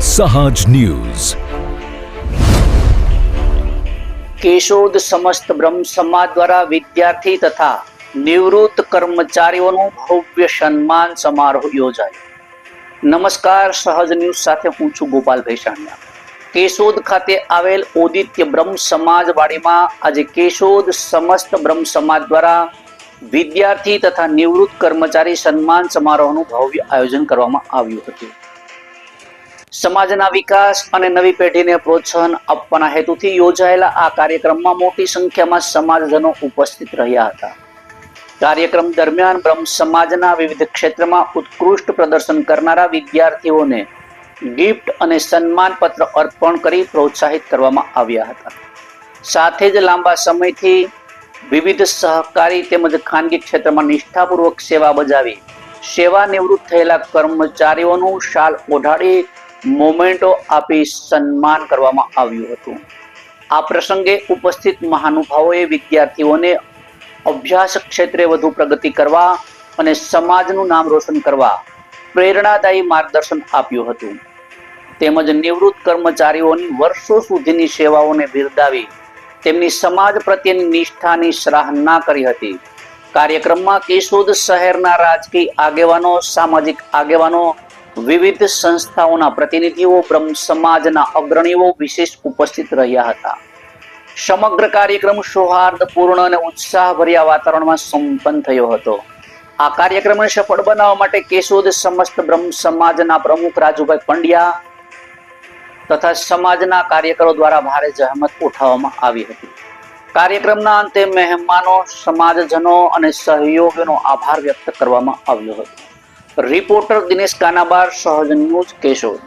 સહજ ન્યૂઝ. કેશોદ સમસ્ત બ્રહ્મ સમાજ દ્વારા વિદ્યાર્થી તથા નિવૃત્ત કર્મચારીઓનું ભવ્ય સન્માન સમારોહ યોજાયો. નમસ્કાર, સહજ ન્યૂઝ સાથે હું છું ગોપાલ ભેસાણિયા. કેશોદ ખાતે આવેલ ઓદિત્ય બ્રહ્મ સમાજ વાડીમાં આજે કેશોદ સમસ્ત બ્રહ્મ સમાજ દ્વારા વિદ્યાર્થી તથા નિવૃત્ત કર્મચારી સન્માન સમારોહનું ભવ્ય આયોજન કરવામાં આવ્યું હતું. સમાજના વિકાસ અને નવી પેઢીને પ્રોત્સાહન આપવાના હેતુથી યોજાયેલા આ કાર્યક્રમમાં મોટી સંખ્યામાં સમાજજનો ઉપસ્થિત રહ્યા હતા. કાર્યક્રમ દરમિયાન બ્રહ્મ સમાજના વિવિધ ક્ષેત્રમાં ઉત્કૃષ્ટ પ્રદર્શન કરનારા વિદ્યાર્થીઓને ગિફ્ટ અને સન્માન પત્ર અર્પણ કરી પ્રોત્સાહિત કરવામાં આવ્યા હતા. સાથે જ લાંબા સમયથી વિવિધ સહકારી તેમજ ખાનગી ક્ષેત્રમાં નિષ્ઠાપૂર્વક સેવા બજાવી સેવા નિવૃત્ત થયેલા કર્મચારીઓનું શાલ ઓઢાડી મોમેન્ટો આપી સન્માન કરવામાં આવ્યું હતું. આ પ્રસંગે ઉપસ્થિત મહાનુભાવોએ વિદ્યાર્થીઓને અભ્યાસ ક્ષેત્રે વધુ પ્રગતિ કરવા અને સમાજનું નામ રોશન કરવા પ્રેરણાદાયી માર્ગદર્શન આપ્યું હતું. તેમજ નિવૃત્ત કર્મચારીઓની વર્ષો સુધીની સેવાઓને બિરદાવી તેમની સમાજ પ્રત્યેની નિષ્ઠાની સરાહના કરી હતી. કાર્યક્રમમાં કેશોદ શહેરના રાજકીય આગેવાનો, સામાજિક આગેવાનો, વિવિધ સંસ્થાઓના પ્રતિનિધિઓ, બ્રહ્મ સમાજના અગ્રણીઓ વિશેષ ઉપસ્થિત રહ્યા હતા. સમગ્ર કાર્યક્રમ સૌહાર્દપૂર્ણ અને ઉત્સાહભર્યા વાતાવરણમાં સંપન્ન થયો હતો. આ કાર્યક્રમને સફળ બનાવવા માટે કેશોદ સમસ્ત બ્રહ્મ સમાજના પ્રમુખ રાજુભાઈ પંડ્યા તથા સમાજના કાર્યકરો દ્વારા ભારે જહેમત ઉઠાવવામાં આવી હતી. કાર્યક્રમના અંતે મહેમાનો, સમાજજનો અને સહયોગીઓનો આભાર વ્યક્ત કરવામાં આવ્યો હતો. રિપોર્ટર દિનેશ કાનાબાર, સહજ ન્યૂઝ, કેશોદ.